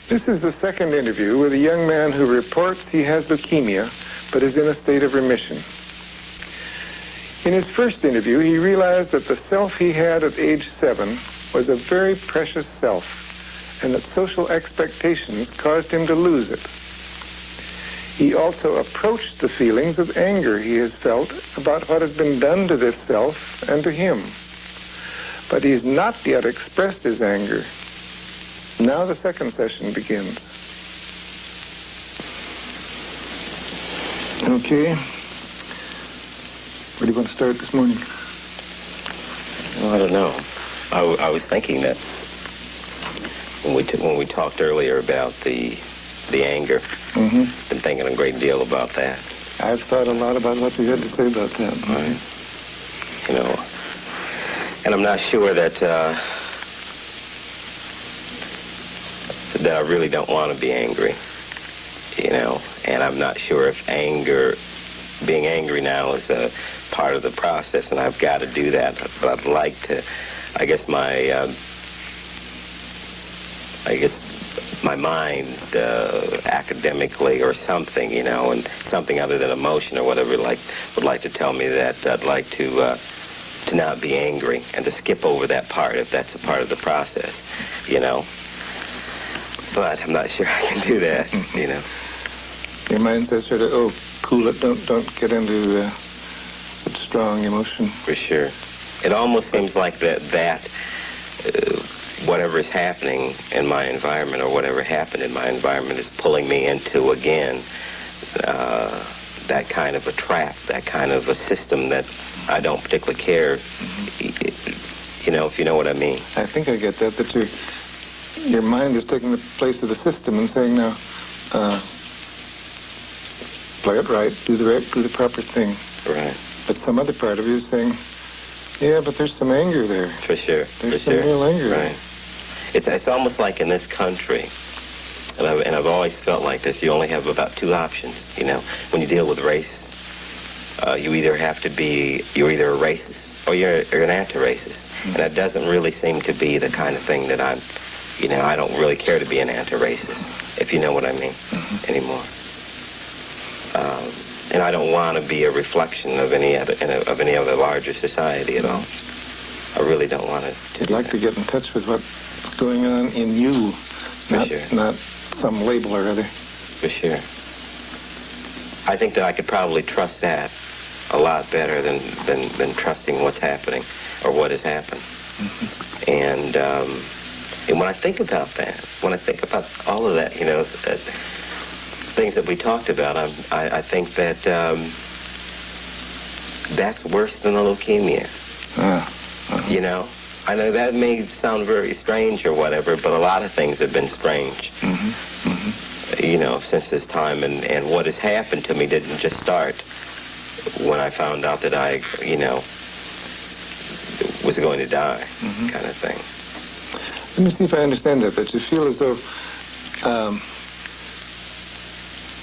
This is the second interview with a young man who reports he has leukemia, but is in a state of remission. In his first interview, he realized that the self he had at age 7 was a very precious self, and that social expectations caused him to lose it. He also approached the feelings of anger he has felt about what has been done to this self and to him. But he's not yet expressed his anger. Now the second session begins. Okay. Where do you want to start this morning? Well, I don't know. I was thinking that when we talked earlier about the anger, been thinking a great deal about that. I've thought a lot about what you had to say about that. Right. You know, and I'm not sure that that I really don't want to be angry. You know, and I'm not sure if being angry now is a part of the process, and I've got to do that. But I'd like to. I guess my mind academically or something, you know, and something other than emotion or whatever, would like to tell me that I'd like to not be angry and to skip over that part if that's a part of the process, you know. But I'm not sure I can do that, you know. Your mind says sort of, oh, cool it, don't get into such strong emotion. For sure. It almost seems like that whatever is happening in my environment or whatever happened in my environment is pulling me into, again, that kind of a trap, that kind of a system that I don't particularly care, you know, if you know what I mean. I think I get that your mind is taking the place of the system and saying, now, play it right, do the proper thing. Right. But some other part of you is saying, yeah, but there's some anger there. For sure. There's some real anger there. Right. It's almost like in this country, and I've always felt like this, you only have about two options, you know. When you deal with race, you're either a racist or you're an anti-racist. And that doesn't really seem to be the kind of thing that I don't really care to be an anti-racist, if you know what I mean, anymore. And I don't want to be a reflection of any other larger society at all. I really don't want to. You'd like to get in touch with what's going on in you, not some label or other. For sure. I think that I could probably trust that a lot better than trusting what's happening or what has happened. And when I think about that, when I think about all of that, you know, things that we talked about, I think that that's worse than the leukemia. You know, I know that may sound very strange or whatever, but a lot of things have been strange, you know, since this time. And what has happened to me didn't just start when I found out that I, you know, was going to die, kind of thing. Let me see if I understand that you feel as though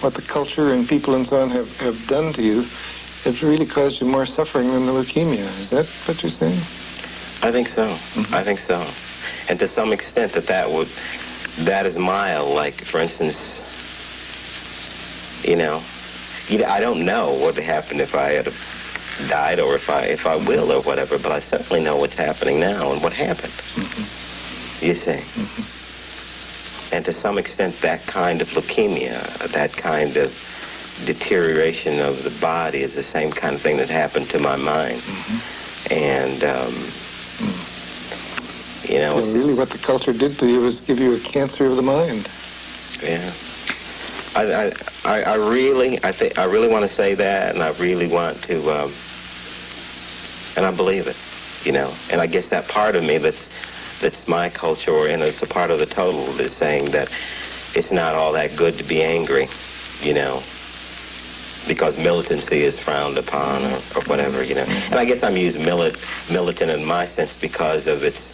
what the culture and people and so on have done to you, it's really caused you more suffering than the leukemia. Is that what you're saying? I think so. I think so. And to some extent that is mild. Like, for instance, you know, I don't know what would happen if I had died or if I will or whatever, but I certainly know what's happening now and what happened. You see? And to some extent, that kind of leukemia, that kind of deterioration of the body is the same kind of thing that happened to my mind. And, you know... Well, really what the culture did to you was give you a cancer of the mind. Yeah. I really want to say that, and I really want to, and I believe it, you know. And I guess that part of me that's my culture, and it's a part of the total, is saying that it's not all that good to be angry, you know, because militancy is frowned upon or whatever, you know. And I guess I'm using militant in my sense because of it's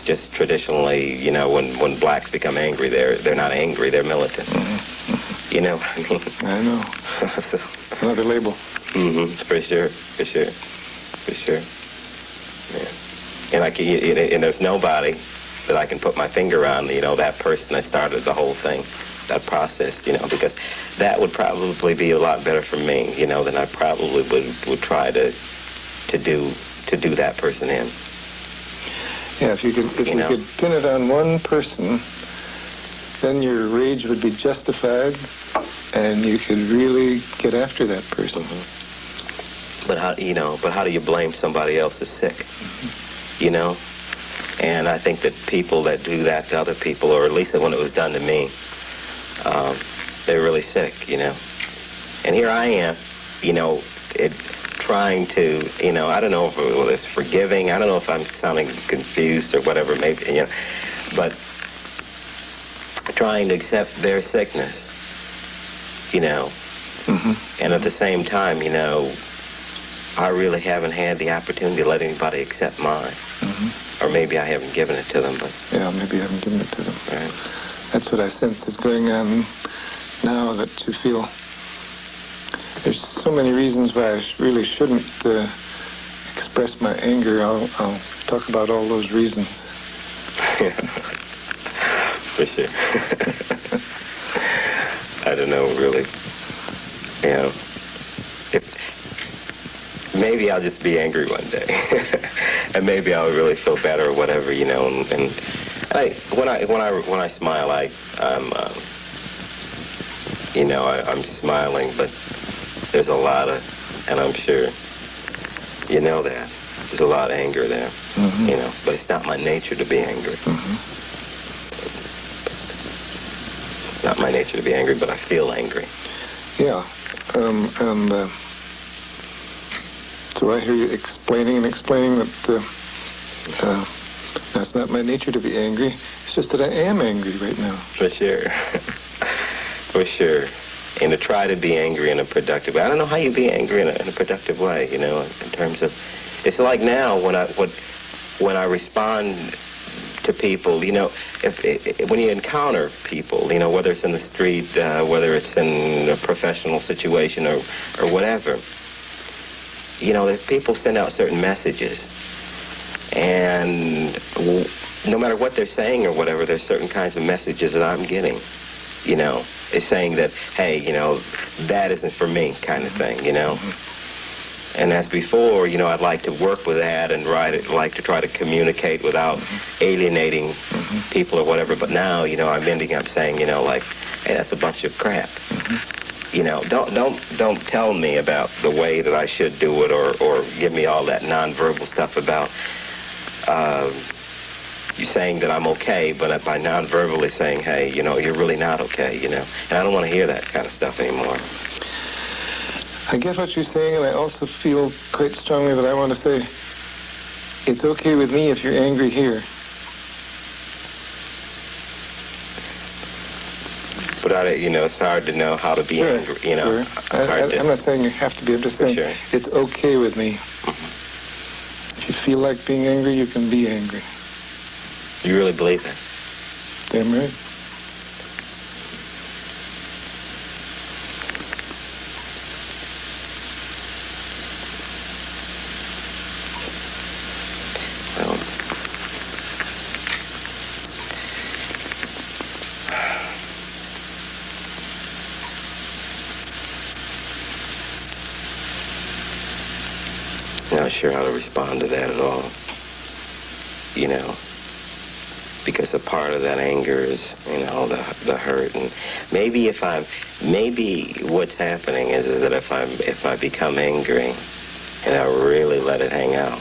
just traditionally, you know, when blacks become angry, they're not angry, they're militant. You know what I mean? I know. So, another label. For sure. Yeah. And and there's nobody that I can put my finger on, that person that started the whole thing, that process, because that would probably be a lot better for me, than I probably would try to do that person in. Yeah, if you could pin it on one person, then your rage would be justified, and you could really get after that person. Mm-hmm. But how do you blame somebody else is sick? Mm-hmm. And I think that people that do that to other people, or at least when it was done to me, they're really sick, And here I am, trying to, I don't know if it's forgiving. I don't know if I'm sounding confused or whatever, maybe, but trying to accept their sickness, Mm-hmm. And at the same time, I really haven't had the opportunity to let anybody accept mine. Mm-hmm. Or maybe I haven't given it to them, but... Yeah, maybe you haven't given it to them. Right. That's what I sense is going on now, that you feel there's so many reasons why I really shouldn't express my anger. I'll talk about all those reasons. Yeah, for sure. I don't know, really. Maybe I'll just be angry one day, and maybe I'll really feel better or whatever, And when I smile, I'm smiling, but there's a lot of, and I'm sure that there's a lot of anger there, mm-hmm. But it's not my nature to be angry. Mm-hmm. It's not my nature to be angry, but I feel angry. Yeah, so I hear you explaining that that's not my nature to be angry. It's just that I am angry right now. For sure. For sure. And to try to be angry in a productive way. I don't know how you be angry in a productive way, in terms of... It's like now when I respond to people, when you encounter people, whether it's in the street, whether it's in a professional situation or whatever, people send out certain messages, and no matter what they're saying or whatever, there's certain kinds of messages that I'm getting, It's saying that, hey, that isn't for me kind of thing, Mm-hmm. And as before, I'd like to work with that and like to try to communicate without mm-hmm. alienating mm-hmm. people or whatever. But now, I'm ending up saying, like, hey, that's a bunch of crap. Mm-hmm. Don't tell me about the way that I should do it or give me all that nonverbal stuff about you saying that I'm okay, but by nonverbally saying, hey, you're really not okay, And I don't want to hear that kind of stuff anymore. I get what you're saying, and I also feel quite strongly that I want to say, it's okay with me if you're angry here. But it's hard to know how to be angry, Sure. I'm not saying you have to be. I'm just saying It's okay with me. Mm-hmm. If you feel like being angry, you can be angry. You really believe that? Damn right. Not sure how to respond to that at all. Because a part of that anger is, the hurt, and maybe what's happening is that if I become angry and I really let it hang out,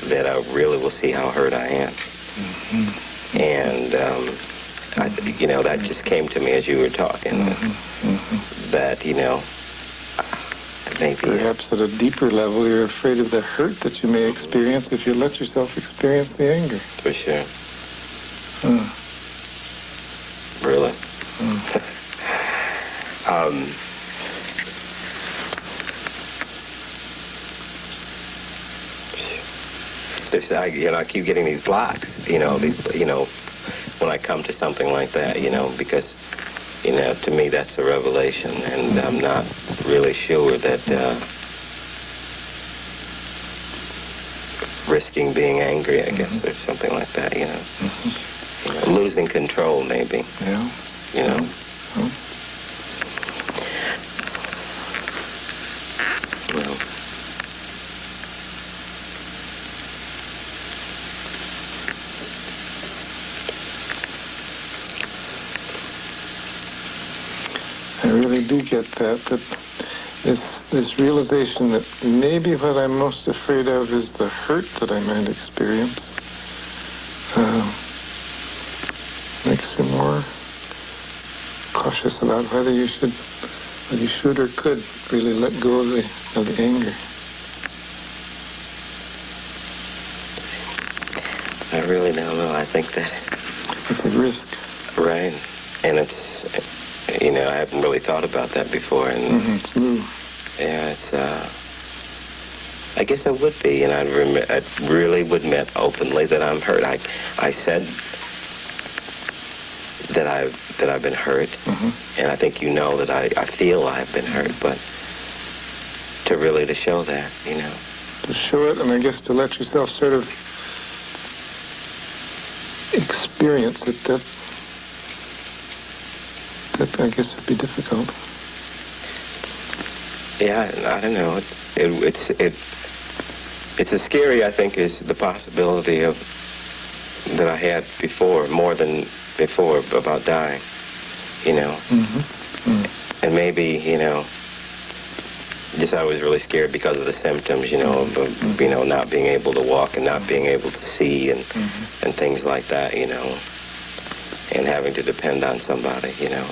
that I really will see how hurt I am. Mm-hmm. And that just came to me as you were talking. Mm-hmm. Mm-hmm. That maybe perhaps at a deeper level, you're afraid of the hurt that you may experience if you let yourself experience the anger. For sure. Really? I keep getting these blocks, when I come to something like that, because, to me that's a revelation, and I'm not really sure that risking being angry, I guess, or something like that, you know. You know, losing control, maybe. Yeah. You know. Oh. Well. I really do get that this realization that maybe what I'm most afraid of is the hurt that I might experience. Makes you more cautious about whether you should or could really let go of the anger. I really don't know. I think that it's a risk. Right. And it's, you know, I haven't really thought about that before. And it's new. Yeah, it's, I guess I would be, and I really would admit openly that I'm hurt. I said that I've been hurt, and I think you know that I feel I've been hurt, but to show that, you know. To show it, and I guess to let yourself sort of experience it, that I guess would be difficult. Yeah, I don't know. It's as scary, I think, as the possibility of that I had before, more than before, about dying, you know. And maybe, you know, just I was really scared because of the symptoms, you know, of you know, not being able to walk and not being able to see and things like that, you know, and having to depend on somebody, you know.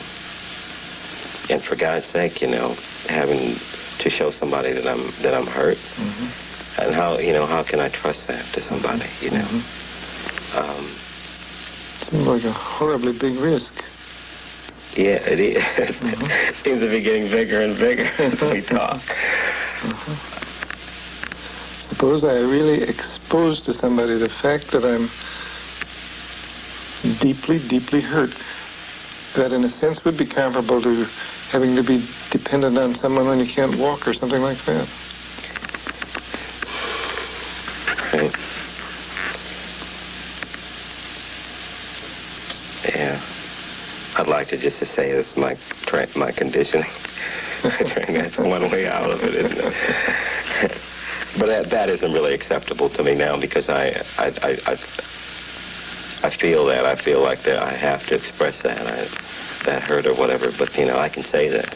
And for God's sake, you know, having to show somebody that I'm hurt, and how can I trust that to somebody, you know? Seems like a horribly big risk. Yeah, it is. It seems to be getting bigger and bigger as we talk. Suppose I really expose to somebody the fact that I'm deeply, deeply hurt. That, in a sense, would be comparable to having to be dependent on someone when you can't walk or something like that. Right. Yeah. I'd like to just to say it's my conditioning. That's one way out of it, isn't it? But that isn't really acceptable to me now, because I feel that. I feel like that I have to express that hurt or whatever. But, you know, I can say that,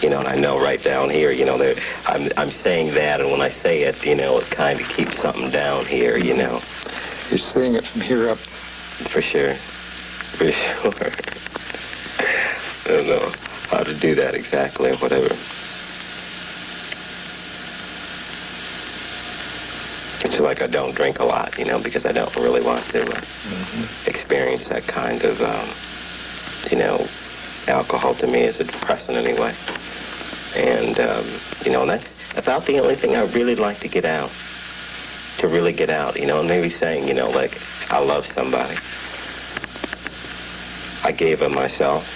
you know, and I know right down here, you know, I'm saying that, and when I say it, you know, it kind of keeps something down here, you know. You're saying it from here up. For sure. For sure. I don't know how to do that exactly or whatever. It's like I don't drink a lot, you know, because I don't really want to experience that kind of, you know, alcohol to me is a depressant anyway. And, you know, and that's about the only thing I really like to get out. To really get out, you know, and maybe saying, you know, like, I love somebody. I gave of myself.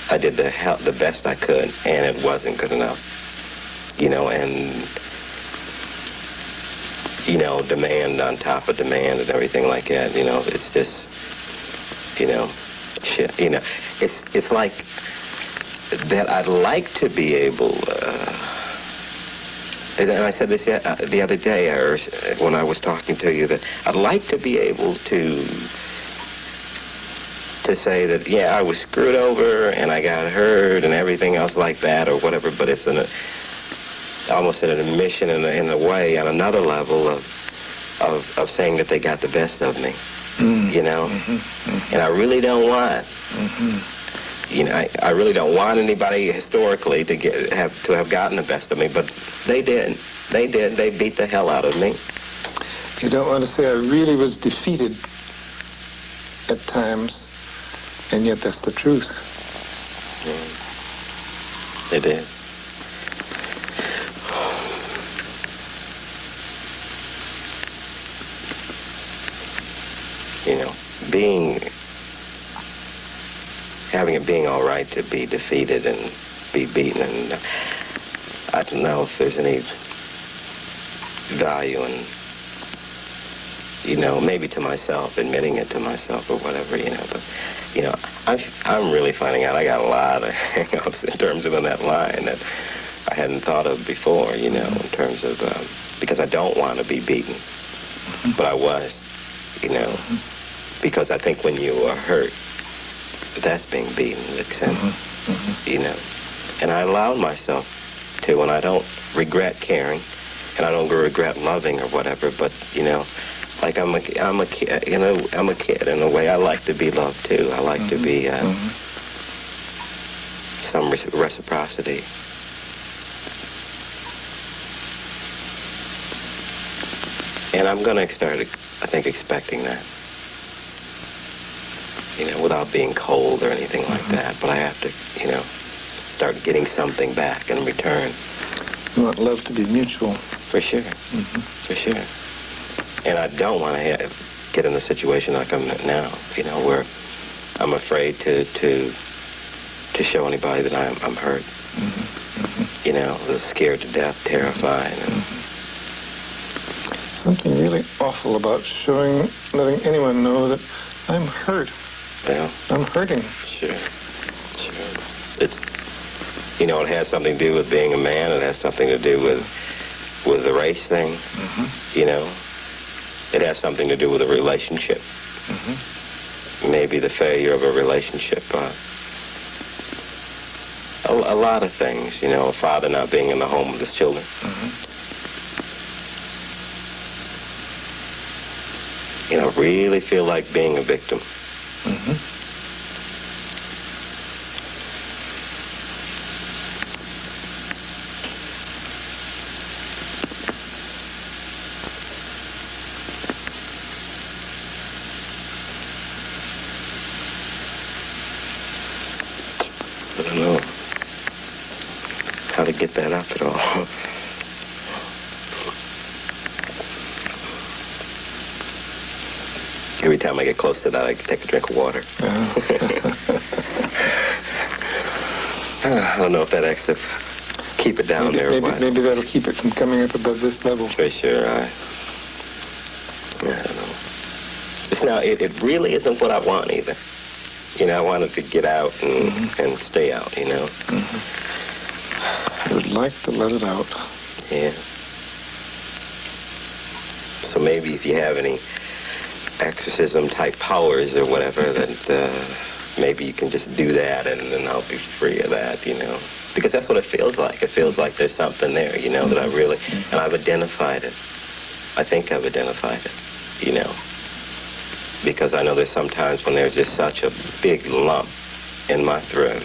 I did the best I could, and it wasn't good enough. You know, and, you know, demand on top of demand and everything like that, you know, it's just, you know, shit, you know, it's like that I'd like to be able, and I said this the other day, or when I was talking to you, that I'd like to be able to say that, yeah, I was screwed over and I got hurt and everything else like that or whatever, but it's almost an admission in a way, on another level of saying that they got the best of me, you know? And I really don't want, you know, I really don't want anybody historically to have gotten the best of me, but they did. They did. They beat the hell out of me. You don't want to say I really was defeated at times, and yet that's the truth. They did. You know, having it being all right to be defeated and be beaten, and I don't know if there's any value in you know, maybe to myself, admitting it to myself or whatever, you know. But, you know, I'm really finding out I got a lot of hang-ups in terms of on that line that I hadn't thought of before, you know, in terms of, because I don't want to be beaten. But I was, you know, because I think when you are hurt, that's being beaten, you know. And I allowed myself to, and I don't regret caring, and I don't regret loving or whatever, but, you know, like I'm a kid, you know, I'm a kid in a way. I like to be loved too. I like to be some reciprocity. And I'm going to start, I think, expecting that. You know, without being cold or anything like that. But I have to, you know, start getting something back in return. You want love to be mutual. For sure. For sure. And I don't want to get in a situation like I'm in now, you know, where I'm afraid to show anybody that I'm hurt. You know, scared to death, terrified. And something really awful about letting anyone know that I'm hurt. Yeah. I'm hurting. Sure. It's, you know, it has something to do with being a man. It has something to do with the race thing. You know, it has something to do with a relationship. Maybe the failure of a relationship. A lot of things. You know, a father not being in the home with his children. You know, really feel like being a victim. I don't know how to get that up at all. Every time I get close to that, I take a drink of water. I don't know if that acts to keep it down there. Maybe that'll keep it from coming up above this level. For sure. I don't know. It really isn't what I want either. You know, I wanted to get out and stay out, you know. I would like to let it out. Yeah. So maybe if you have any exorcism type powers or whatever, that maybe you can just do that and then I'll be free of that, you know. Because that's what it feels like. It feels like there's something there, you know, that I really, and I've identified it. I think I've identified it, you know. Because I know there's sometimes when there's just such a big lump in my throat,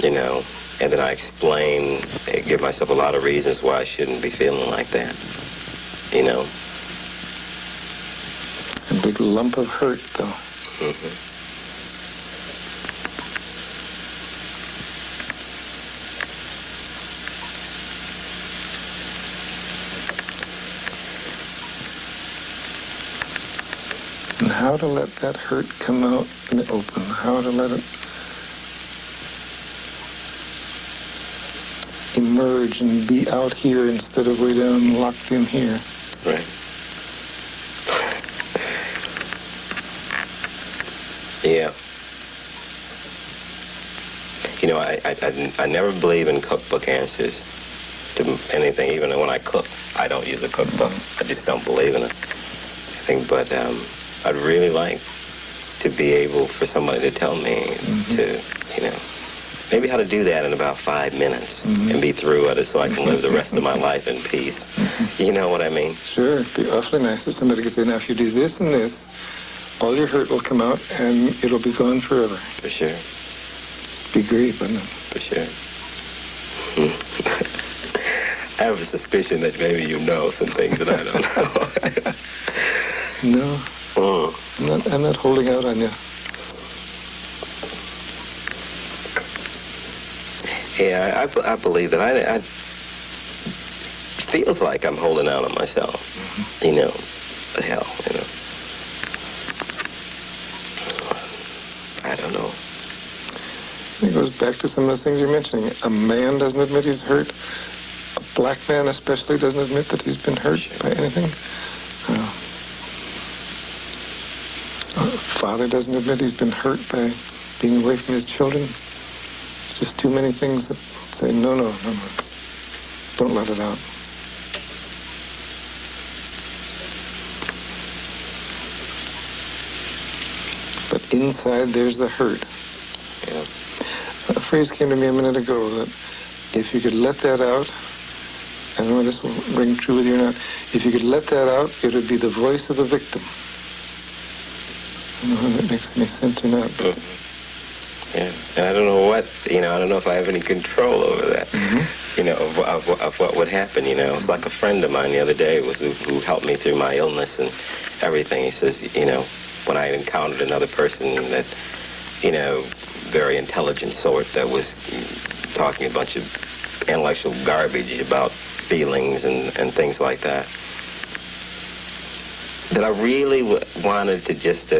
you know, and then I explain, give myself a lot of reasons why I shouldn't be feeling like that, you know. A big lump of hurt, though. And how to let that hurt come out in the open. How to let it emerge and be out here instead of way down locked in here. Right. Yeah. You know, I never believe in cookbook answers to anything. Even when I cook, I don't use a cookbook. I just don't believe in it. I think, but I'd really like to be able for somebody to tell me to, you know, maybe how to do that in about 5 minutes and be through with it so I can live the rest of my life in peace. You know what I mean? Sure. It'd be awfully nice if somebody could say, now if you do this and this, all your hurt will come out and it'll be gone forever. For sure. Be great, wouldn't it? For sure. I have a suspicion that maybe you know some things that I don't know. No. I'm not holding out on you. Yeah, I believe that. I feels like I'm holding out on myself, you know. But hell, you know. I don't know. It goes back to some of the things you're mentioning. A man doesn't admit he's hurt. A black man especially doesn't admit that he's been hurt by anything. father doesn't admit he's been hurt by being away from his children. It's just too many things that say, no, no, no, no. Don't let it out. But inside, there's the hurt. Yeah. A phrase came to me a minute ago that if you could let that out, I don't know if this will ring true with you or not, if you could let that out, it would be the voice of the victim. I don't know if that makes any sense or not. But yeah, and I don't know what, I don't know if I have any control over that, of what would happen, It's like a friend of mine the other day who helped me through my illness and everything. He says, when I encountered another person that, very intelligent sort that was talking a bunch of intellectual garbage about feelings and things like that, that I really wanted to just,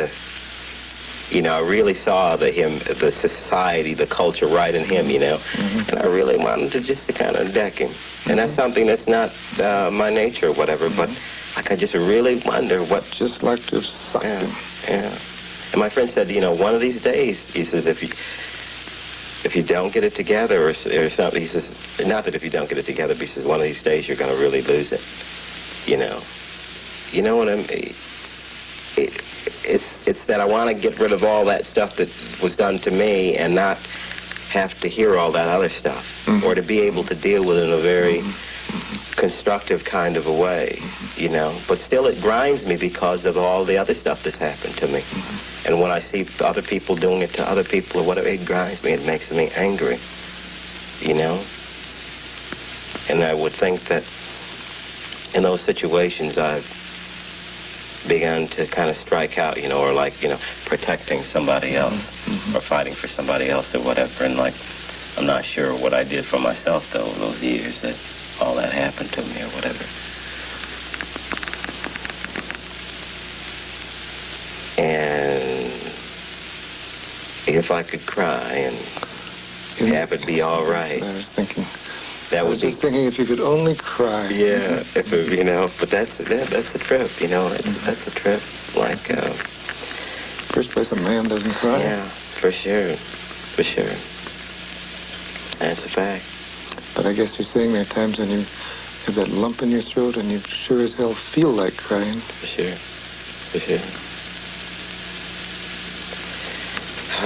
I really saw the society, the culture right in him, and I really wanted to just to kind of deck him. And that's something that's not my nature or whatever, but like I just really wonder what... Just like to have sucked him. Yeah. And my friend said, one of these days, he says, if you don't get it together or something, he says, not that if you don't get it together, but he says, one of these days you're going to really lose it, You know what I mean? It's that I want to get rid of all that stuff that was done to me and not have to hear all that other stuff, or to be able to deal with it in a very constructive kind of a way, But still it grinds me because of all the other stuff that's happened to me. And when I see other people doing it to other people or whatever, it grinds me. It makes me angry, And I would think that in those situations I've begun to kind of strike out, or like, protecting somebody else or fighting for somebody else or whatever. And like, I'm not sure what I did for myself, though, those years that all that happened to me or whatever. And if I could cry and have it be all right. That's what I was thinking. That would be... just thinking if you could only cry. Yeah, if it, but that's a trip, that's a trip. Like, first place a man doesn't cry. Yeah, for sure. That's a fact. But I guess you're saying there are times when you have that lump in your throat and you sure as hell feel like crying. For sure.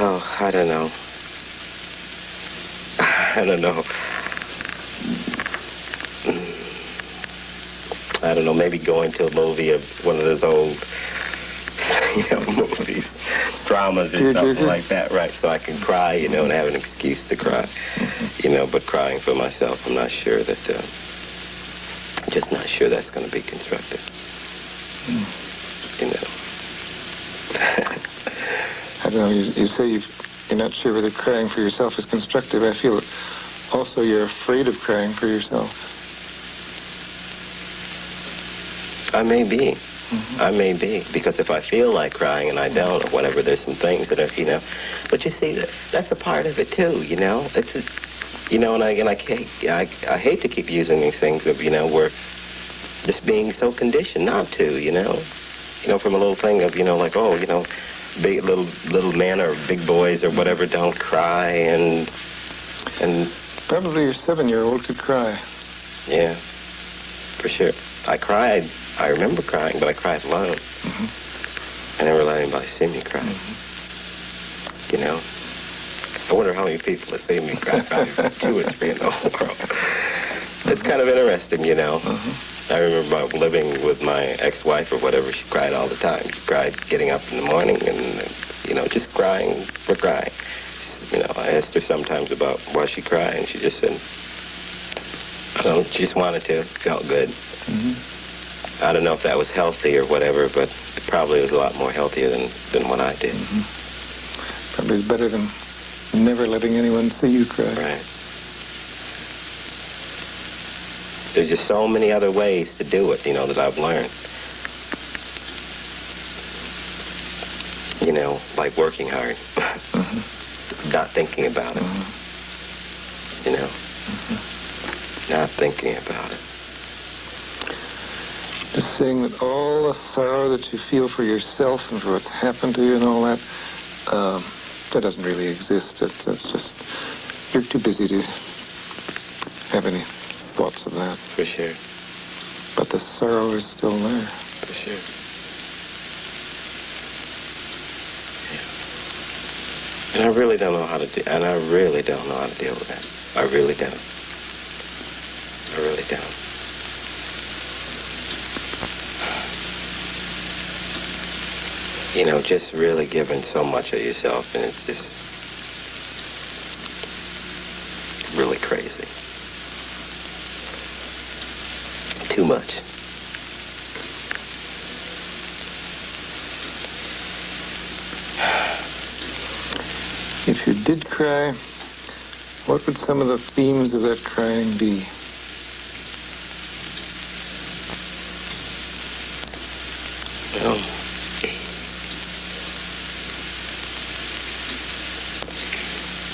Oh, I don't know. I don't know, maybe going to a movie of one of those old, movies, dramas or something like that, right? So I can cry, and have an excuse to cry, but crying for myself, I'm not sure that, just not sure that's going to be constructive, I don't know, you say you're not sure whether crying for yourself is constructive. I feel also you're afraid of crying for yourself. I may be. Because if I feel like crying and I don't, or whatever, there's some things that are, But you see, that's a part of it too, It's, and I hate to keep using these things of, we're just being so conditioned not to, from a little thing of, like, big little men or big boys or whatever don't cry and. Probably your 7-year-old could cry. Yeah, for sure. I cried. I remember crying, but I cried alone. I never let anybody see me cry. I wonder how many people have seen me cry, probably 2 or 3 in the whole world. It's kind of interesting, I remember living with my ex-wife or whatever. She cried all the time. She cried getting up in the morning and, just crying for crying. I asked her sometimes about why she cried, and she just said, I don't know, she just wanted to. It felt good. I don't know if that was healthy or whatever, but it probably was a lot more healthier than what I did. Probably is better than never letting anyone see you cry. Right. There's just so many other ways to do it, that I've learned. Like working hard. Not thinking about it. Not thinking about it. Just saying that all the sorrow that you feel for yourself and for what's happened to you and all that, that doesn't really exist. That's just, you're too busy to have any thoughts of that. For sure. But the sorrow is still there. For sure. Yeah. And I really don't know how to deal with that. I really don't. I really don't. You know, just really giving so much of yourself, and it's just really crazy. Too much. If you did cry, what would some of the themes of that crying be? Well,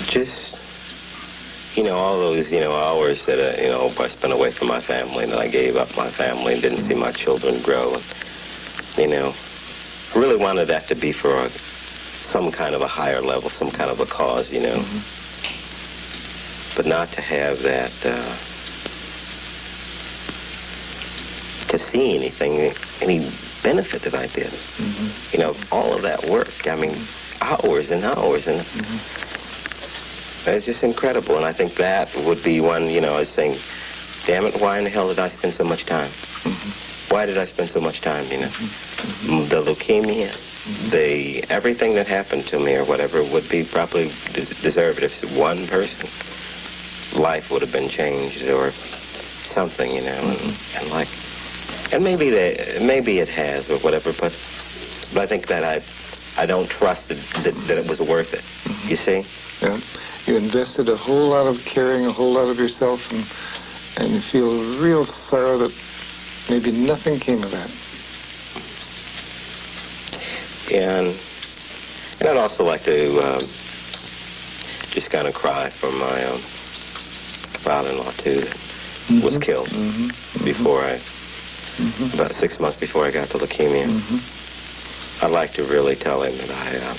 just, you know, all those, you know, hours that, you know, I spent away from my family, and then I gave up my family and didn't see my children grow. And, you know, I really wanted that to be for some kind of a higher level, some kind of a cause, you know. Mm-hmm. But not to have that, to see anything, any benefit that I did. Mm-hmm. You know, all of that work, I mean, hours and hours, and it's just incredible. And I think that would be one, you know, I was saying, damn it, why in the hell did I spend so much time? Mm-hmm. Why did I spend so much time, you know? Mm-hmm. The leukemia, mm-hmm. Everything that happened to me or whatever would be probably deserved if one person, life would have been changed or something, you know, mm-hmm. and like, and maybe it has or whatever, but I think that I don't trust that it was worth it. Mm-hmm. You see? Yeah. You invested a whole lot of caring, a whole lot of yourself, and you feel real sorrow that maybe nothing came of that. And I'd also like to just kind of cry for my father-in-law too, that mm-hmm. was killed mm-hmm. before mm-hmm. about 6 months before I got the leukemia. Mm-hmm. I'd like to really tell him that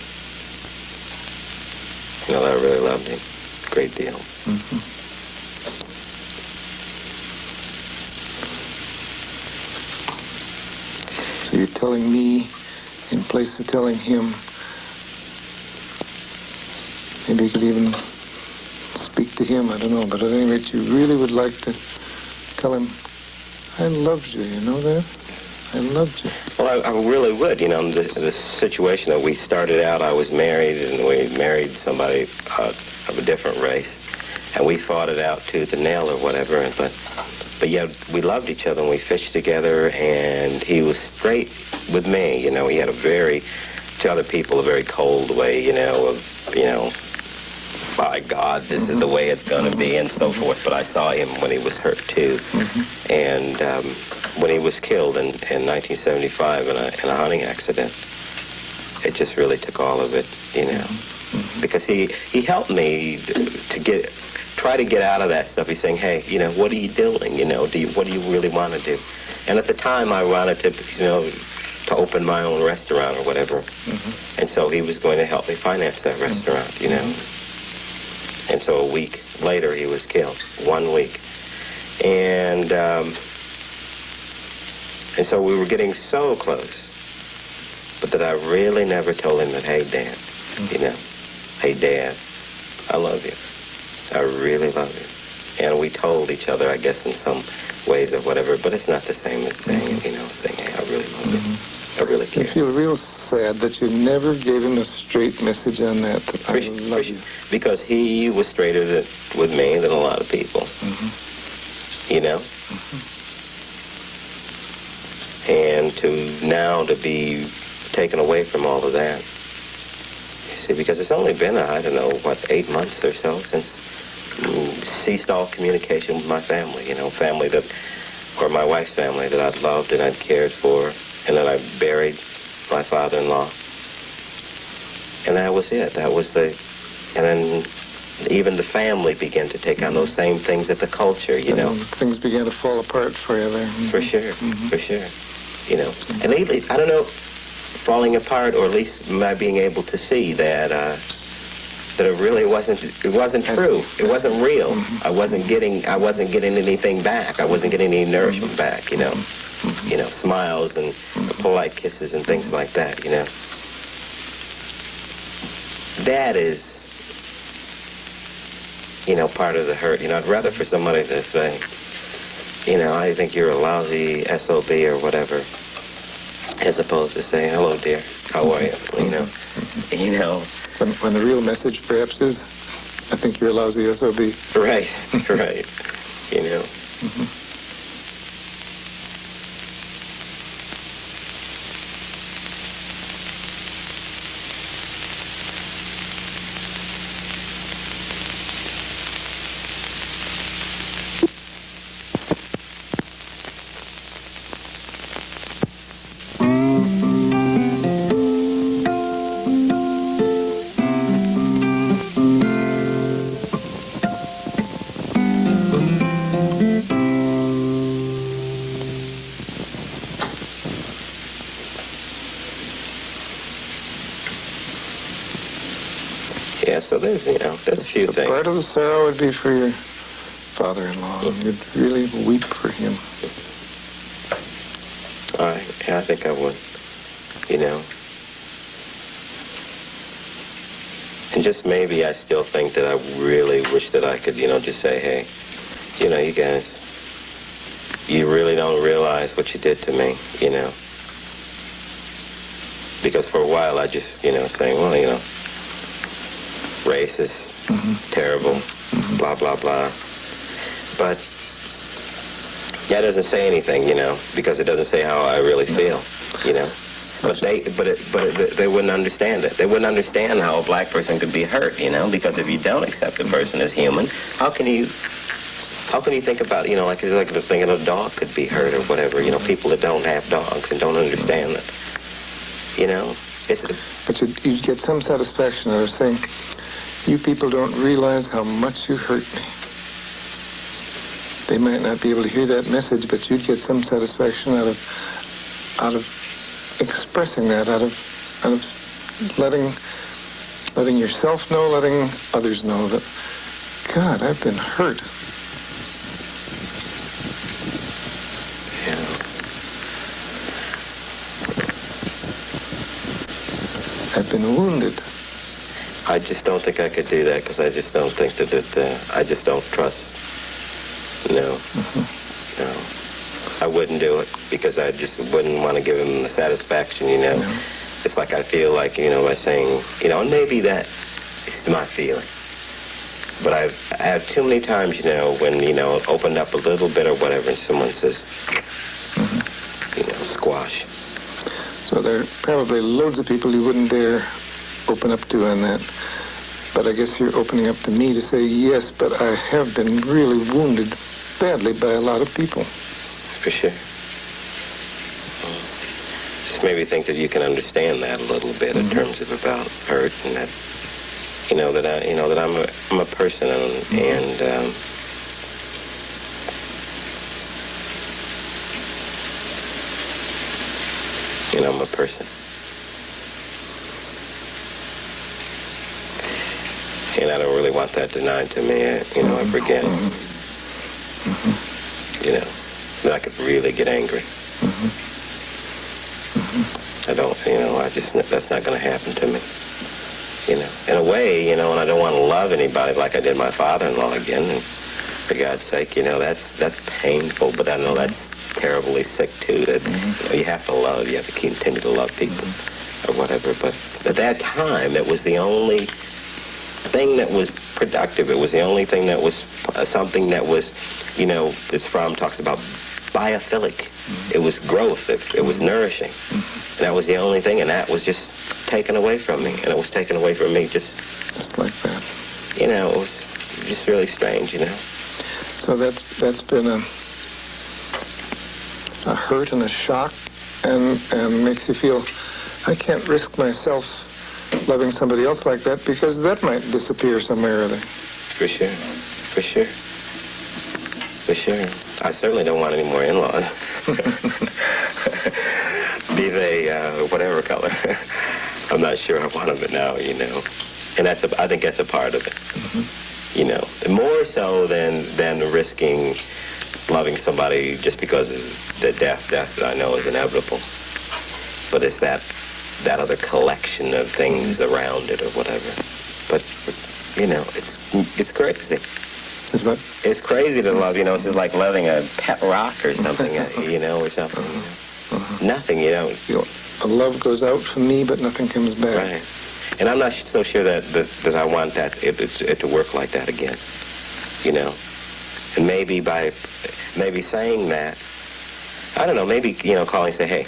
you know, that I really loved him a great deal. Mm-hmm. So you're telling me in place of telling him. Maybe you could even speak to him, I don't know, but at any rate you really would like to tell him, I loved you, you know that? I loved you. Well, I really would, you know, the situation that we started out, I was married, and we married somebody of a different race, and we fought it out tooth and nail or whatever, but yeah, we loved each other, and we fished together, and he was straight with me, you know, he had to other people, a very cold way, you know, by God, this is the way it's going to be, and so forth. But I saw him when he was hurt, too. Mm-hmm. And when he was killed in 1975 in a hunting accident, it just really took all of it, you know. Mm-hmm. Because he helped me to try to get out of that stuff. He's saying, hey, you know, what are you doing? You know, what do you really want to do? And at the time, I wanted to, you know, to open my own restaurant or whatever. Mm-hmm. And so he was going to help me finance that restaurant, mm-hmm. you know. And so a week later, he was killed. 1 week. And so we were getting so close. But that I really never told him that, hey, Dad, mm-hmm. you know, hey, Dad, I love you. I really love you. And we told each other, I guess, in some ways or whatever, but it's not the same as saying, you know, saying, hey, I really love you. I really care. I feel real sad that you never gave him a straight message on that I love you. Because he was straighter with me than a lot of people. Mm-hmm. You know? Mm-hmm. And to be taken away from all of that. You see, because it's only been, I don't know, 8 months or so since ceased all communication with my family, you know, or my wife's family that I'd loved and I'd cared for. And then I buried my father-in-law. And that was it. And then even the family began to take on those same things that the culture, you know. Things began to fall apart for you there. Mm-hmm. For sure, mm-hmm. for sure. you know. And lately, I don't know, falling apart, or at least my being able to see that that it really wasn't true. It wasn't real. I wasn't getting anything back. I wasn't getting any nourishment back, you know. You know, smiles and polite kisses and things like that, you know. That is, you know, part of the hurt. You know, I'd rather for somebody to say, you know, I think you're a lousy SOB or whatever, as opposed to saying, hello, dear, how are you? You know, you know. When the real message perhaps is, I think you're a lousy SOB. Right, right, you know. Yeah, so there's, you know, there's a few things. Part of the sorrow would be for your father-in-law. You'd really weep for him. Yeah, I think I would, you know. And just maybe I still think that I really wish that I could, you know, just say, hey, you know, you guys, you really don't realize what you did to me, you know. Because for a while I just, you know, saying, well, you know, racist, terrible, blah, blah, blah. But that doesn't say anything, you know, because it doesn't say how I really feel, you know. But they wouldn't understand it. They wouldn't understand how a black person could be hurt, you know, because if you don't accept a person as human, how can you think about, you know, like thinking a dog could be hurt or whatever, you know, people that don't have dogs and don't understand it, you know. But you'd get some satisfaction out of saying, you people don't realize how much you hurt me. They might not be able to hear that message, but you'd get some satisfaction out of expressing that, out of letting yourself know, letting others know that, God, I've been hurt. Yeah. I've been wounded. I just don't think I could do that because I just don't think that I just don't trust. No. No. I wouldn't do it because I just wouldn't want to give him the satisfaction, you know. No. It's like I feel like, you know, by saying, you know, and maybe that is my feeling. But I have too many times, you know, when, you know, opened up a little bit or whatever and someone says, you know, squash. So there are probably loads of people you wouldn't dare open up to on that. But I guess you're opening up to me to say, yes, but I have been really wounded badly by a lot of people. For sure. Just maybe think that you can understand that a little bit in terms of about hurt and that, you know, that I'm a person and you know, I'm a person. And I don't really want that denied to me, you know, ever again. You know, that I could really get angry. I don't, you know, that's not going to happen to me. You know, in a way, you know, and I don't want to love anybody like I did my father-in-law again. And for God's sake, you know, that's painful, but I know that's terribly sick too. That you know, you have to love, you have to continue to love people or whatever. But at that time, it was the only thing that was productive. It was the only thing that was something that was, you know, this Fromm talks about biophilic. It was growth. It was nourishing. And that was the only thing, and that was just taken away from me. And it was taken away from me just like that. You know, it was just really strange, you know. So that's been a hurt and a shock, and makes you feel, I can't risk myself loving somebody else like that because that might disappear somewhere or other. For sure. For sure. For sure. I certainly don't want any more in-laws. Be they whatever color. I'm not sure I want them now, you know. And I think that's a part of it. You know, more so than risking loving somebody just because of the death that I know is inevitable. But it's that other collection of things around it or whatever. But you know, it's crazy. It's what? It's crazy to love. You know, it's just like loving a pet rock or something. You know, or something. Nothing. You know. A love goes out from me, but nothing comes back. Right. And I'm not so sure that I want it to work like that again, you know. And maybe saying that, I don't know, maybe, you know, calling and say, hey,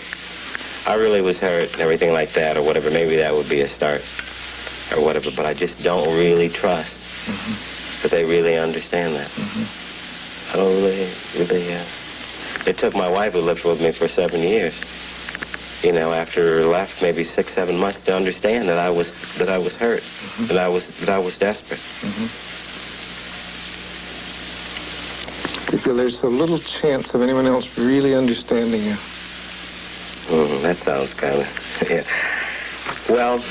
I really was hurt and everything like that or whatever. Maybe that would be a start or whatever. But I just don't really trust that they really understand that. I don't really. It took my wife who lived with me for 7 years. You know, after her left, maybe 6, 7 months to understand that I was hurt, that I was desperate. Do you feel there's a little chance of anyone else really understanding you? That sounds kind of, yeah. Well,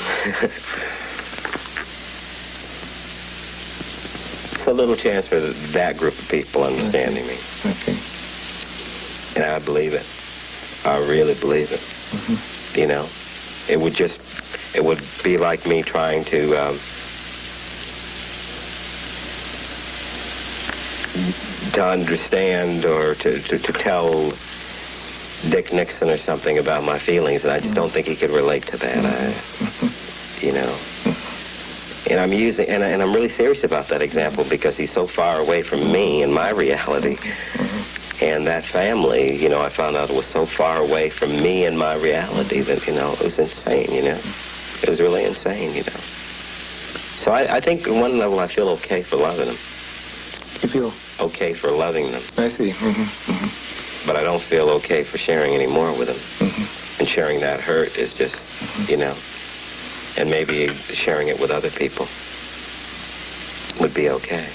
it's a little chance for that group of people understanding me. Okay. And I believe it. I really believe it. You know, it would be like me trying to understand or to tell Dick Nixon or something about my feelings, and I just don't think he could relate to that. You know, and I'm really serious about that example because he's so far away from me and my reality. And that family, you know, I found out it was so far away from me and my reality that, you know, it was insane, you know. It was really insane, you know. So I think on one level I feel okay for loving them. You feel? Okay for loving them. I see. But I don't feel okay for sharing any more with them. And sharing that hurt is just, you know, and maybe sharing it with other people would be okay.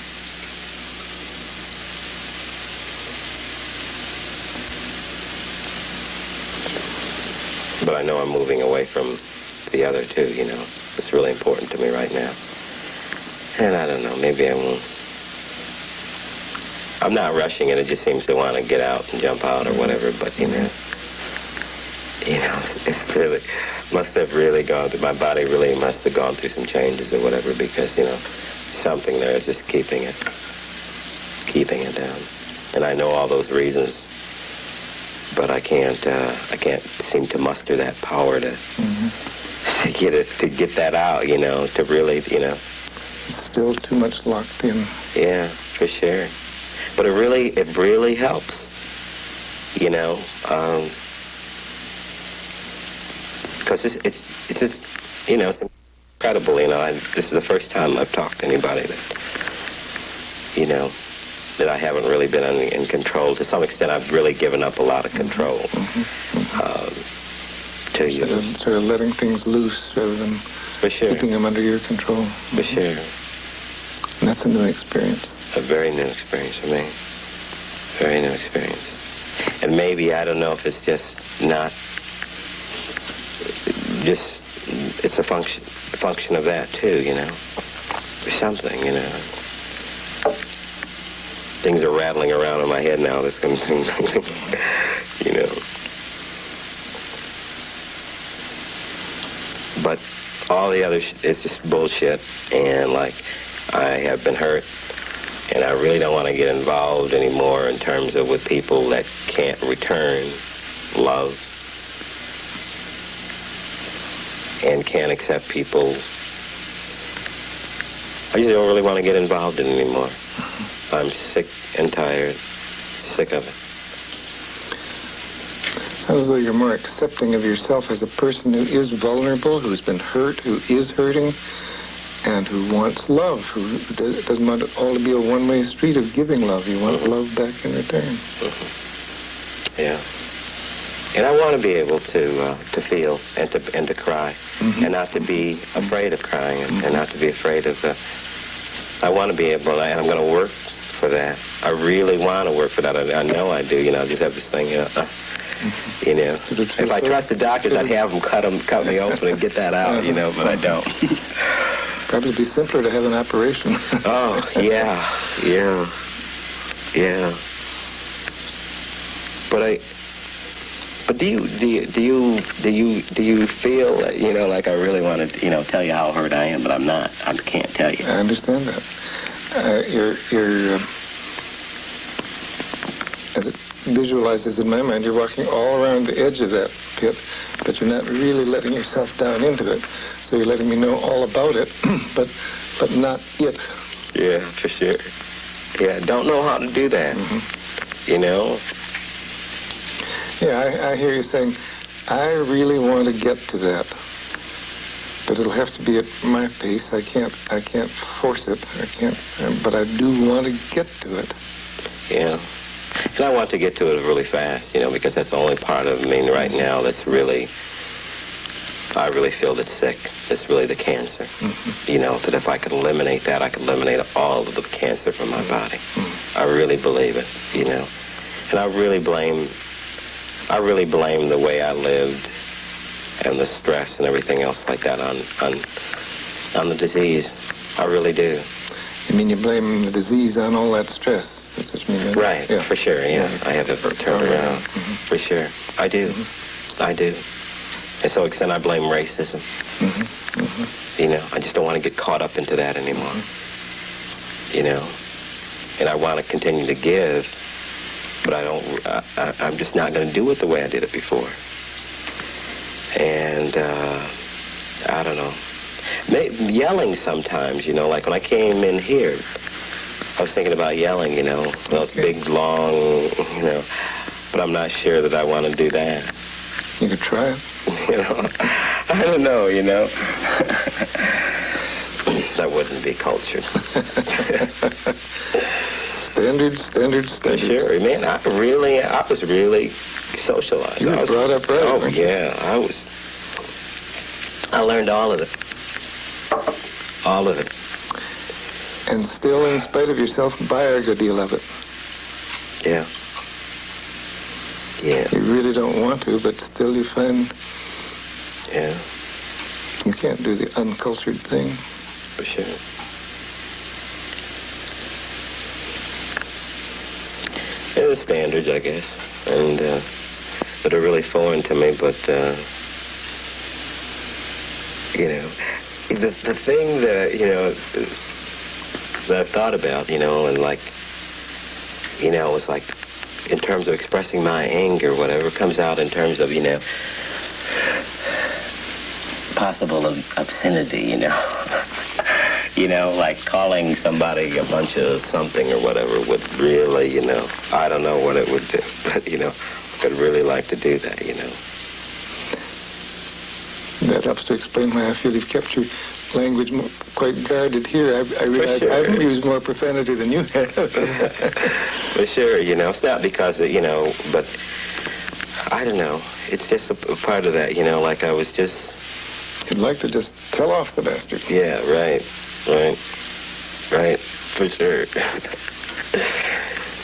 But I know I'm moving away from the other two, you know. It's really important to me right now. And I don't know, maybe I won't. I'm not rushing it. It just seems to want to get out and jump out or whatever. But, you know, it's really, must have really gone through, my body really must have gone through some changes or whatever because, you know, something there is just keeping it down. And I know all those reasons. But I can't seem to muster that power to get that out, you know, to really, you know. It's still too much locked in. Yeah, for sure. But it really helps, you know, because it's just, you know, incredible, you know. This is the first time I've talked to anybody that, you know, that I haven't really been in control. To some extent, I've really given up a lot of control to you. Sort of letting things loose rather than keeping them under your control. For sure. And that's a new experience. A very new experience for me. Very new experience. And maybe, I don't know if it's just not, just, it's a function of that too, you know, or something, you know. Things are rattling around in my head now. That's going to, you know. But all the other it's just bullshit. And like, I have been hurt, and I really don't want to get involved anymore in terms of with people that can't return love and can't accept people. I just don't really want to get involved in it anymore. I'm sick and tired, sick of it. Sounds as though you're more accepting of yourself as a person who is vulnerable, who's been hurt, who is hurting, and who wants love, who doesn't want it all to be a one-way street of giving love. You want love back in return. Yeah. And I want to be able to feel and to cry, and not to be afraid of crying, and not to be afraid of I want to be able, and I'm going to work for that. I really want to work for that. I know I do. You know, I just have this thing, you know, You know, if I trusted doctors, I'd have them cut me open and get that out, you know, but I don't. Probably be simpler to have an operation. Oh, yeah. But do you feel that, you know, like I really want to, you know, tell you how hurt I am, but I'm not. I can't tell you. I understand that. As it visualizes in my mind, you're walking all around the edge of that pit, but you're not really letting yourself down into it. So you're letting me know all about it, but not it. Yeah, for sure. Yeah, don't know how to do that. You know. Yeah, I hear you saying, I really want to get to that, but it'll have to be at my pace. I can't force it. But I do want to get to it. Yeah, and I want to get to it really fast, you know, because that's the only part of me right now that's really, I really feel that's sick. That's really the cancer. You know, that if I could eliminate that, I could eliminate all of the cancer from my body. I really believe it, you know, and I really blame the way I lived and the stress and everything else like that on the disease. I really do. You mean you blame the disease on all that stress? That's what you mean, right? Yeah. For sure, yeah. I have it turned around. For sure. I do. I do. And so extent I blame racism. You know, I just don't want to get caught up into that anymore. You know? And I want to continue to give, but I'm just not going to do it the way I did it before. And, I don't know. Yelling sometimes, you know, like when I came in here, I was thinking about yelling, you know, those big, long, you know, but I'm not sure that I want to do that. You could try it. You know, I don't know, you know. That wouldn't be cultured. Standards. Sure, man, I was really socialized. You were brought up right. Oh, yeah, I learned all of it. All of it. And still, in spite of yourself, buy a good deal of it. Yeah. Yeah. You really don't want to, but still you find... Yeah. You can't do the uncultured thing. For sure. Yeah, the standards, I guess, and that are really foreign to me, but, you know, the thing that, you know, that I've thought about, you know, and like, you know, was like, in terms of expressing my anger, whatever comes out in terms of, you know, possible obscenity, you know. You know, like calling somebody a bunch of something or whatever would really, you know, I don't know what it would do, but, you know, I'd really like to do that, you know. That helps to explain why I feel you've kept your language quite guarded here. I realize sure. I've used more profanity than you have. For sure, you know, it's not because, you know, but I don't know. It's just a part of that, you know, like I was just... You'd like to just tell off the bastard. Yeah, right, for sure.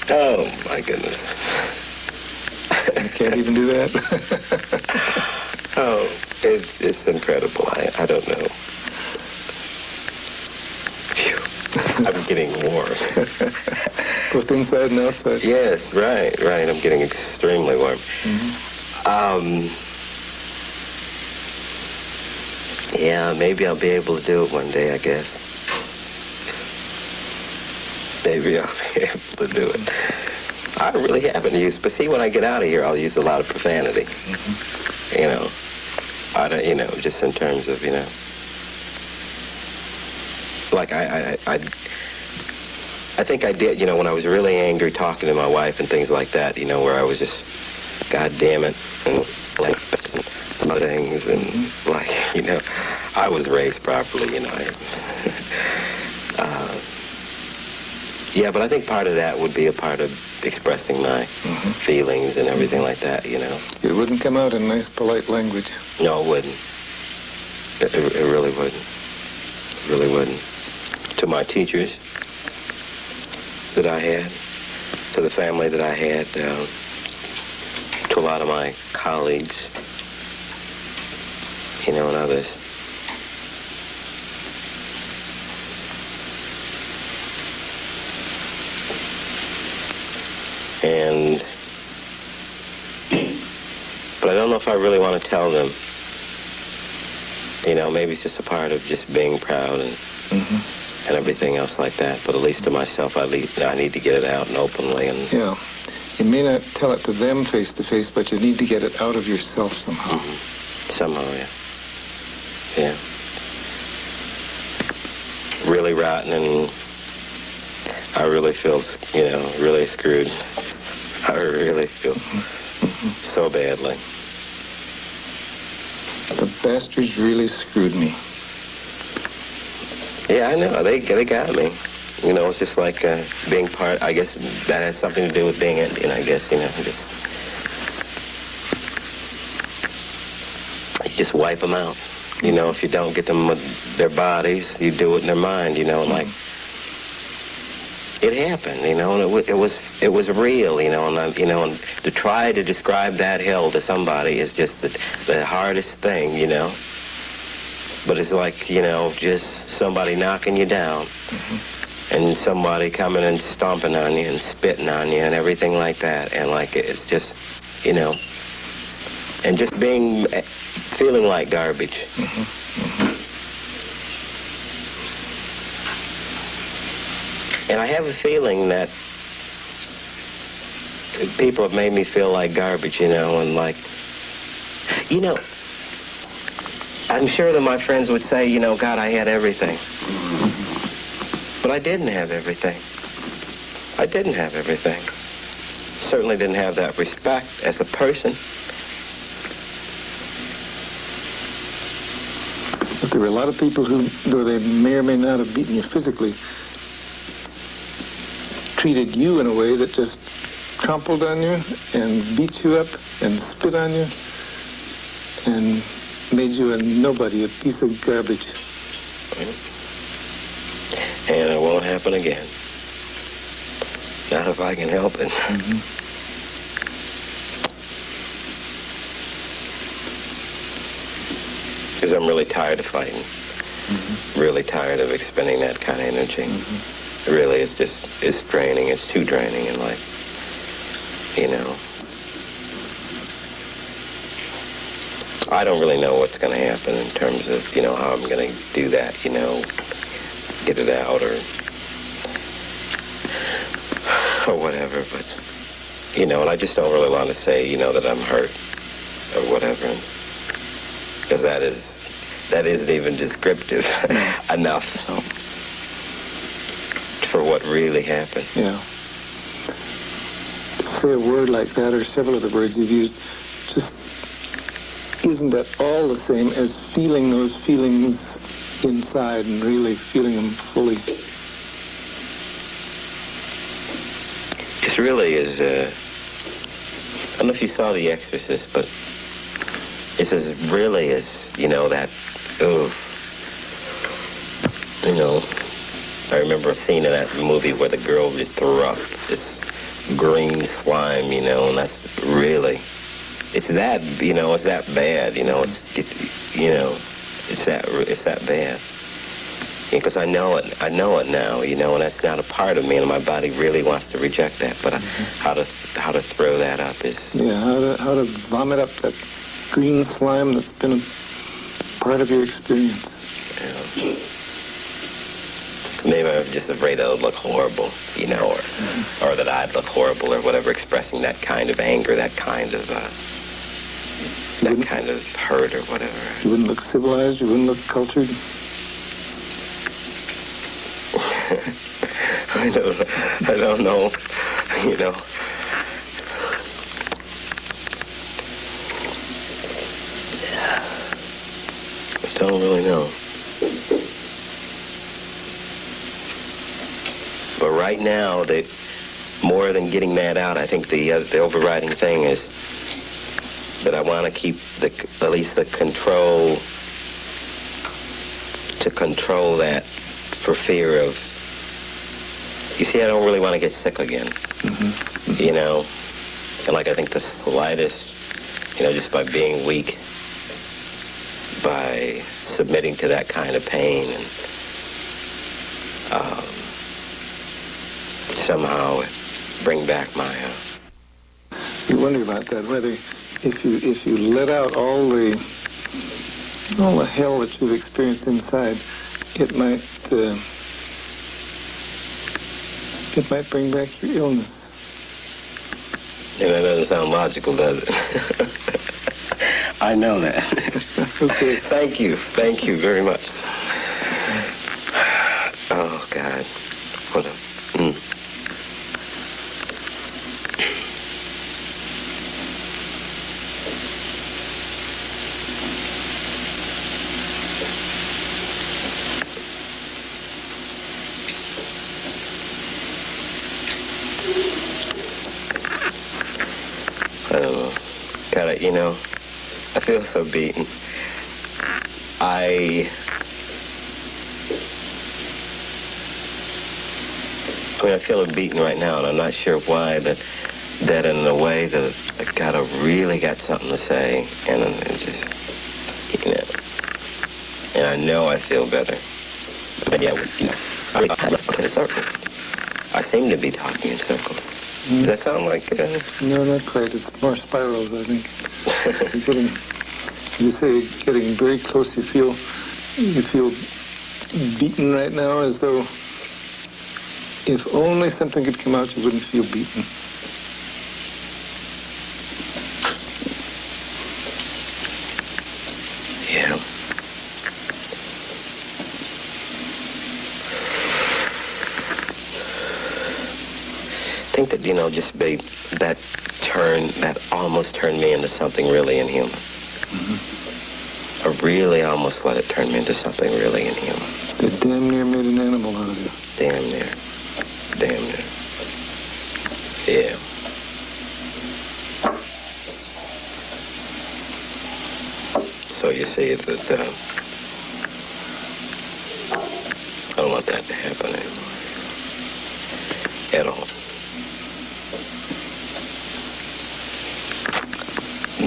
Oh, my goodness. You can't even do that? Oh, it's incredible. I don't know. Phew. I'm getting warm. Both inside and outside. Yes, right. I'm getting extremely warm. Yeah, maybe I'll be able to do it one day, I guess. Maybe I'll be able to do it. I really haven't used, but see, when I get out of here, I'll use a lot of profanity. You know, I don't, you know, just in terms of, you know, like I think I did, you know, when I was really angry talking to my wife and things like that, you know, where I was just, God damn it, and like some other things, and like, you know, I was raised properly, you know. Yeah, but I think part of that would be a part of expressing my feelings and everything like that, you know. It wouldn't come out in nice, polite language. No, it wouldn't. It really wouldn't. It really wouldn't. To my teachers that I had, to the family that I had, to a lot of my colleagues, you know, and others. But I don't know if I really want to tell them. You know, maybe it's just a part of just being proud and everything else like that. But at least to myself, I need to get it out and openly. And yeah, you may not tell it to them face to face, but you need to get it out of yourself somehow. Somehow, yeah. Yeah. Really rotten, and I really feel, you know, really screwed. I really feel so badly. The bastards really screwed me. Yeah, I know. They got me. You know, it's just like being part. I guess that has something to do with being Indian. I guess, you know, you just wipe them out. You know, if you don't get them with their bodies, you do it in their mind. You know, like it happened. You know, and it was real. You know, and to try to describe that hell to somebody is just the hardest thing. You know. But it's like, you know, just somebody knocking you down and somebody coming and stomping on you and spitting on you and everything like that. And like, it's just, you know, and just feeling like garbage. And I have a feeling that people have made me feel like garbage, you know, and like, you know, I'm sure that my friends would say, you know, God, I had everything. But I didn't have everything. I didn't have everything. Certainly didn't have that respect as a person. But there were a lot of people who, though they may or may not have beaten you physically, treated you in a way that just trampled on you and beat you up and spit on you and made you a nobody, a piece of garbage. And it won't happen again. Not if I can help it. Because I'm really tired of fighting. Really tired of expending that kind of energy. Really, it's draining. It's too draining in life. You know. I don't really know what's going to happen in terms of, you know, how I'm going to do that, you know, get it out or whatever. But, you know, and I just don't really want to say, you know, that I'm hurt or whatever. Because that isn't even descriptive enough for what really happened. Yeah. To say a word like that or several of the words you've used just isn't at all the same as feeling those feelings inside and really feeling them fully. It really is, I don't know if you saw The Exorcist, but it's as really as, you know, that, you know, I remember a scene in that movie where the girl just threw up this green slime, you know, and that's really... It's that, you know, it's that bad, you know, it's you know, it's that bad. Because I know it now, you know, and that's not a part of me, and my body really wants to reject that. But how to throw that up is... Yeah, how to vomit up that green slime that's been a part of your experience. Yeah. Maybe I'm just afraid that it would look horrible, you know, or that I'd look horrible or whatever, expressing that kind of anger, that kind of hurt or whatever. You wouldn't look civilized, you wouldn't look cultured? I don't know, you know. I don't really know. But right now, more than getting that out, I think the overriding thing is that I want to keep at least the control, to control that for fear of, you see, I don't really want to get sick again, you know, And like I think the slightest, you know, just by being weak, by submitting to that kind of pain, and somehow bring back my. You wonder about that, whether if you let out all the hell that you've experienced inside, it might bring back your illness. And that doesn't sound logical, does it? I know that. Okay. Thank you very much. Oh God, what a. God, you know, I feel so beaten. I feel beaten right now, and I'm not sure why. That in a way that God, I really got something to say, and it just, you know, and I know I feel better. But yeah, you know, I'm talking in circles. I seem to be talking in circles. Does that sound like... No, not quite. It's more spirals, I think. You're getting, as you say, getting very close. You feel beaten right now, as though if only something could come out, you wouldn't feel beaten. Yeah. I think that, you know, just that almost turned me into something really inhuman. Mm-hmm. I really almost let it turn me into something really inhuman. They damn near made an animal out of you. Damn near. Yeah. So you see that I don't want that to happen anymore. At all.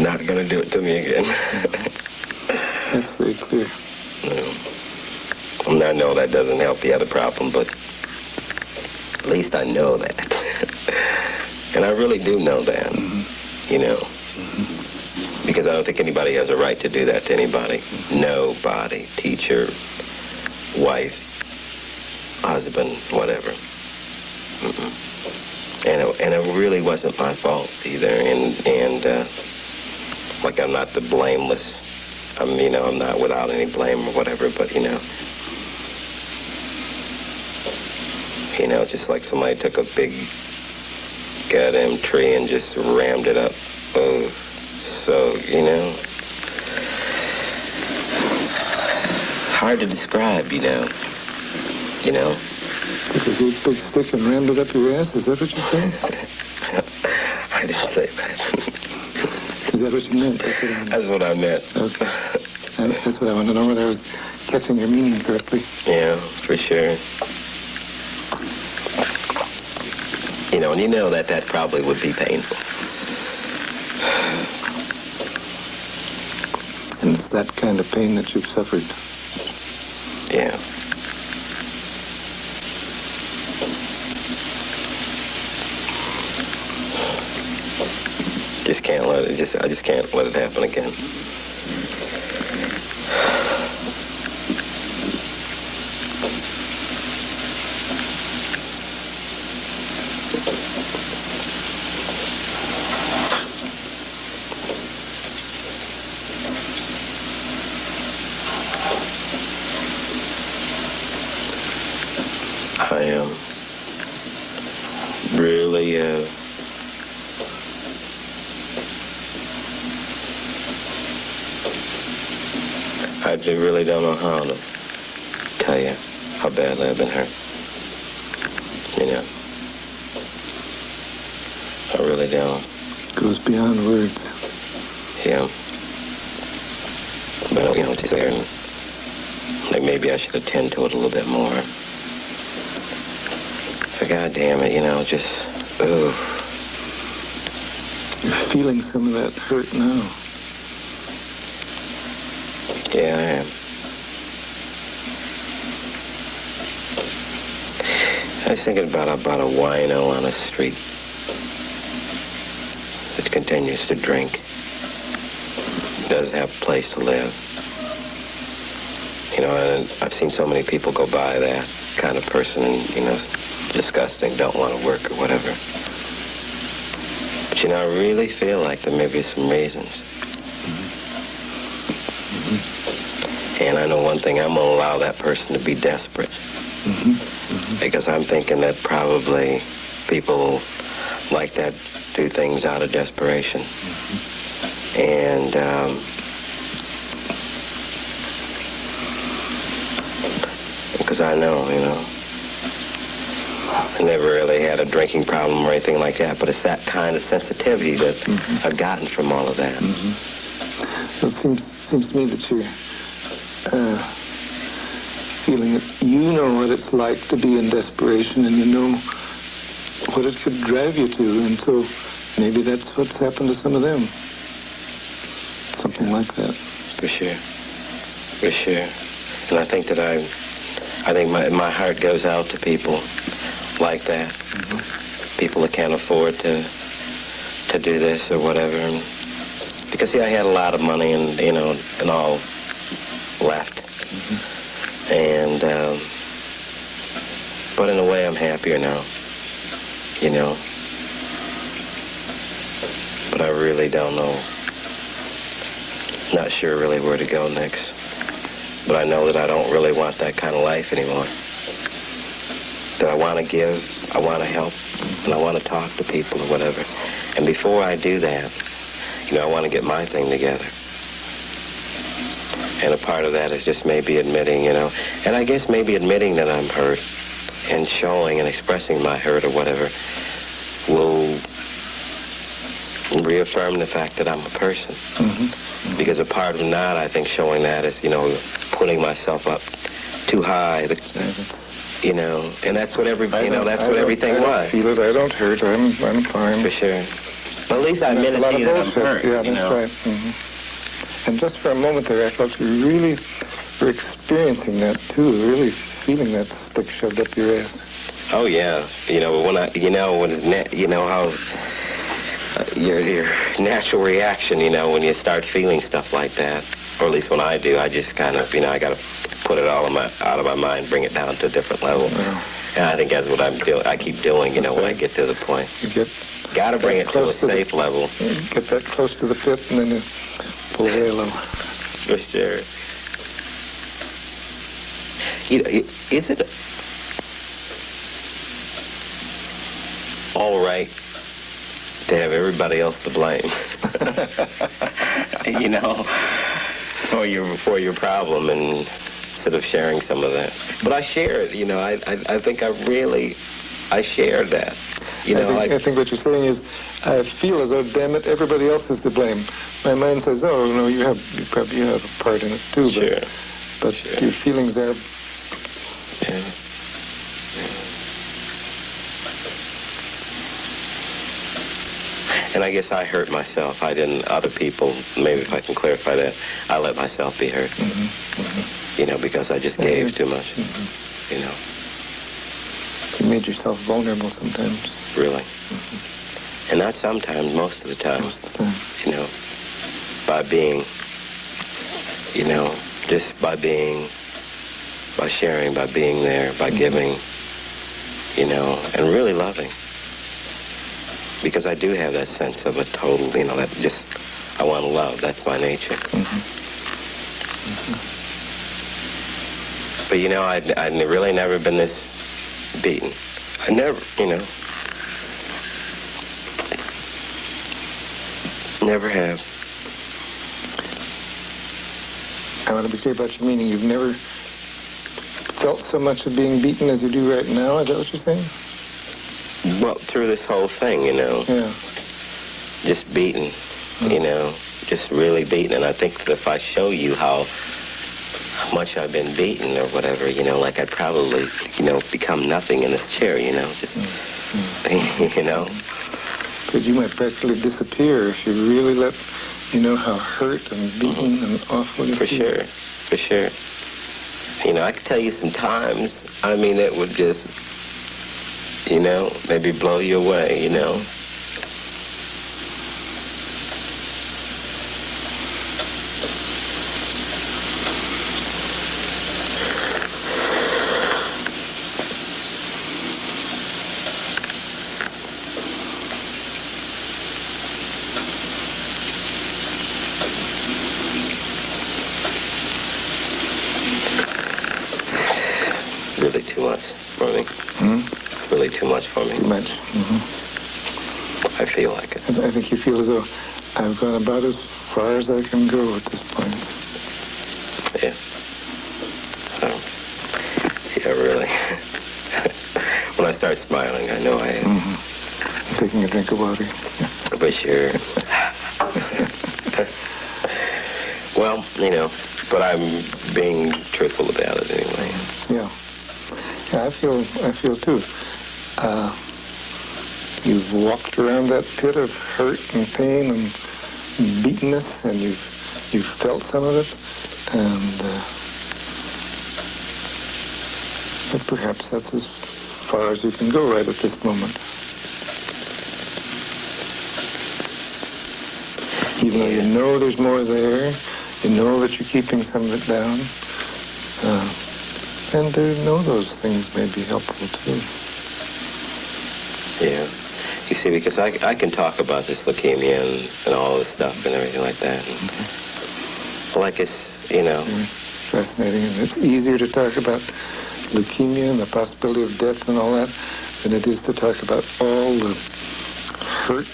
Not going to do it to me again. That's very clear. No. And I know that doesn't help the other problem, but at least I know that. And I really do know that, you know. Mm-hmm. Because I don't think anybody has a right to do that to anybody. Mm-hmm. Nobody. Teacher, wife, husband, whatever. Mm-mm. And it really wasn't my fault either. And like I'm not the blameless. You know, I'm not without any blame or whatever, but you know, just like somebody took a big goddamn tree and just rammed it up. Oh, so, you know, hard to describe, you know. Took a big stick and rammed it up your ass? Is that what you're saying? I didn't say that. Is that what you meant? That's what I meant. That's what I meant. Okay. That's what I want to know, whether I was catching your meaning correctly. Yeah, for sure. You know, and you know that probably would be painful. And it's that kind of pain that you've suffered. Yeah. I just can't let it happen again. I am really, I really don't know how to tell you how badly I've been hurt. You know, I really don't. It goes beyond words. Yeah. But, you know, it's there. And, like, maybe I should attend to it a little bit more. But God damn it, you know, just, ooh. You're feeling some of that hurt now. Yeah, I am. I was thinking about a wino on a street that continues to drink, doesn't have a place to live. You know, and I've seen so many people go by that kind of person, and, you know, disgusting, don't want to work or whatever. But, you know, I really feel like there may be some reasons. And I know one thing, I'm going to allow that person to be desperate. Because I'm thinking that probably people like that do things out of desperation. And because I know, you know, I never really had a drinking problem or anything like that, but it's that kind of sensitivity that I've gotten from all of that. Well, it seems to me that you're feeling that you know what it's like to be in desperation, and you know what it could drive you to, and so maybe that's what's happened to some of them. Something like that. For sure. For sure. And I think that I think my heart goes out to people like that. People that can't afford to do this or whatever. And because, see, I had a lot of money and, you know, and all left. And, but in a way I'm happier now, you know. But I really don't know. Not sure really where to go next. But I know that I don't really want that kind of life anymore. That I want to give, I want to help, and I want to talk to people or whatever. And before I do that, you know, I want to get my thing together. And a part of that is just maybe admitting, you know, and I guess maybe admitting that I'm hurt and showing and expressing my hurt or whatever will reaffirm the fact that I'm a person. Because a part of not, I think, showing that is, you know, putting myself up too high, you know, and that's what everything was. I don't feel it. I don't hurt. I'm fine. For sure. But at least I admitted to you that I'm hurt. Yeah, that's right. And just for a moment there, I felt you really were experiencing that too, really feeling that stick shoved up your ass. Oh yeah, you know when you know how your natural reaction, you know, when you start feeling stuff like that, or at least when I do, I just kind of, you know, I got to put it all out of my mind, bring it down to a different level. Yeah. And I think that's what I'm doing. I keep doing, you know, when I get to the point. You got to bring it to a safe level. Get that close to the pit, and then you pull away a little. For sure. You know, is it all right to have everybody else to blame? You know, for your problem, and instead of sharing some of that. But I share it, you know, I think I shared that. You know, I think what you're saying is, I feel as though, damn it, everybody else is to blame. My mind says, oh, no, you probably have a part in it too. Sure. But sure. Your feelings are. Yeah. And I guess I hurt myself. I didn't. Other people, maybe if I can clarify that, I let myself be hurt. You know, because I just gave too much. You know. You made yourself vulnerable sometimes. Really. And not sometimes, most of the time. Most of the time. You know, by being, you know, just by sharing, by being there, by giving, you know, and really loving. Because I do have that sense of a total, you know, that just, I want to love. That's my nature. But, you know, I'd really never been this beaten. I never, you know, never have. I want to be clear about your meaning. You've never felt so much of being beaten as you do right now? Is that what you're saying? Well, through this whole thing, you know. Yeah. Just beaten, you know, just really beaten. And I think that if I show you how much I've been beaten or whatever, you know, like I'd probably, you know, become nothing in this chair, you know, just, you know. Because you might practically disappear if you really let you know how hurt and beaten and awful you For feel. sure, for sure. You know, I could tell you some times, I mean, it would just, you know, maybe blow you away, you know. Really too much for me. It's really too much for me. Too much. I feel like it. I think you feel as though I've gone about as far as I can go at this point. Yeah. Yeah, really. When I start smiling, I know I am. Taking a drink of water. For sure. Well, you know, but I'm being truthful about it anyway. Yeah. Yeah, I feel too. You've walked around that pit of hurt and pain and beatenness, and you've felt some of it, and but perhaps that's as far as you can go right at this moment. Even though you know there's more there, you know that you're keeping some of it down, and to know those things may be helpful too. Yeah. You see, because I can talk about this leukemia and all this stuff and everything like that. And, like it's, you know. Fascinating. And it's easier to talk about leukemia and the possibility of death and all that than it is to talk about all the hurt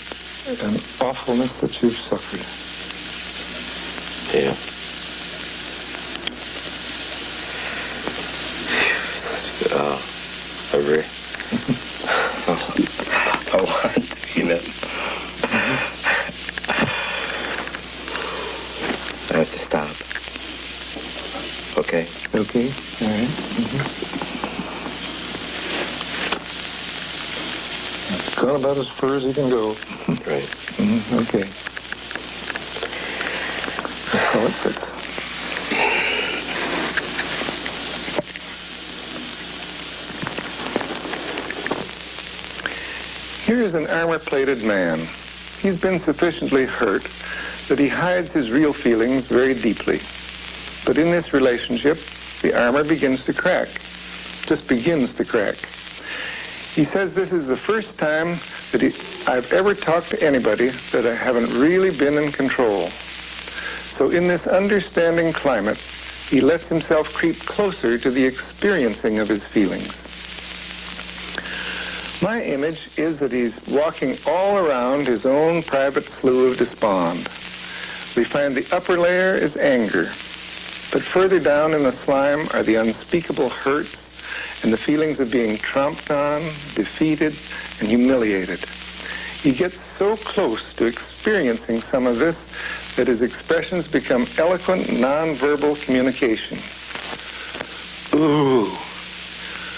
and awfulness that you've suffered. Yeah. I want to, you know. I have to stop. Okay? Okay. All right. Gone about as far as you can go. Right. Okay. That's how it fits. Here's an armor-plated man. He's been sufficiently hurt that he hides his real feelings very deeply. But in this relationship, the armor begins to crack. Just begins to crack. He says this is the first time that I've ever talked to anybody that I haven't really been in control. So in this understanding climate, he lets himself creep closer to the experiencing of his feelings. My image is that he's walking all around his own private slough of despond. We find the upper layer is anger, but further down in the slime are the unspeakable hurts and the feelings of being tromped on, defeated, and humiliated. He gets so close to experiencing some of this that his expressions become eloquent, nonverbal communication. Ooh.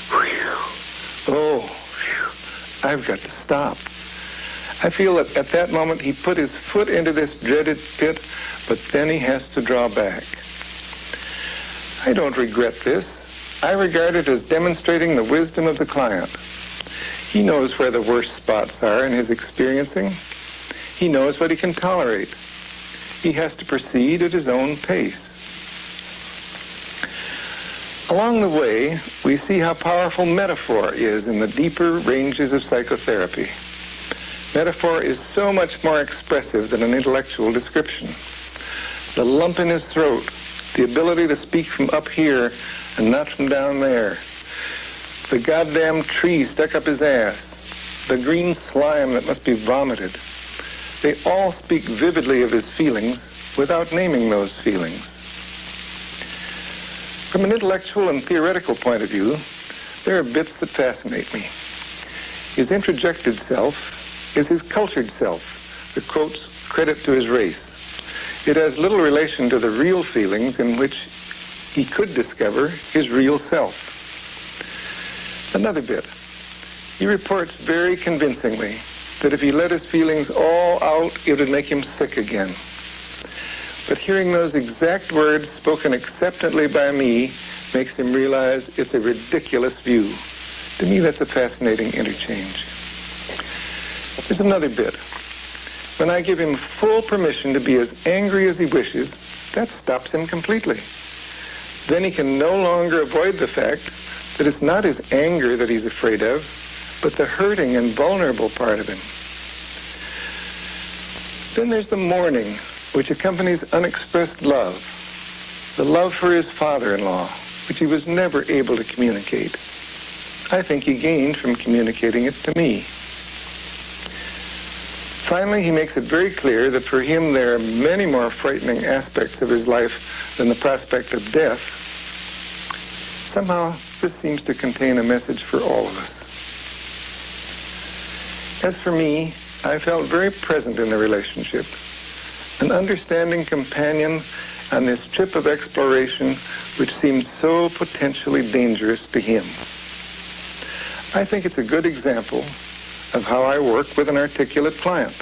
Whew. Oh. I've got to stop. I feel that at that moment he put his foot into this dreaded pit, but then he has to draw back. I don't regret this. I regard it as demonstrating the wisdom of the client. He knows where the worst spots are in his experiencing. He knows what he can tolerate. He has to proceed at his own pace. Along the way, we see how powerful metaphor is in the deeper ranges of psychotherapy. Metaphor is so much more expressive than an intellectual description. The lump in his throat, the ability to speak from up here and not from down there, the goddamn tree stuck up his ass, the green slime that must be vomited. They all speak vividly of his feelings without naming those feelings. From an intellectual and theoretical point of view, there are bits that fascinate me. His introjected self is his cultured self that quotes credit to his race. It has little relation to the real feelings in which he could discover his real self. Another bit. He reports very convincingly that if he let his feelings all out, it would make him sick again. But hearing those exact words spoken acceptantly by me makes him realize it's a ridiculous view. To me, that's a fascinating interchange. There's another bit. When I give him full permission to be as angry as he wishes, that stops him completely. Then he can no longer avoid the fact that it's not his anger that he's afraid of, but the hurting and vulnerable part of him. Then there's the mourning, which accompanies unexpressed love, the love for his father-in-law, which he was never able to communicate. I think he gained from communicating it to me. Finally, he makes it very clear that for him there are many more frightening aspects of his life than the prospect of death. Somehow, this seems to contain a message for all of us. As for me, I felt very present in the relationship, an understanding companion on this trip of exploration which seemed so potentially dangerous to him. I think it's a good example of how I work with an articulate client.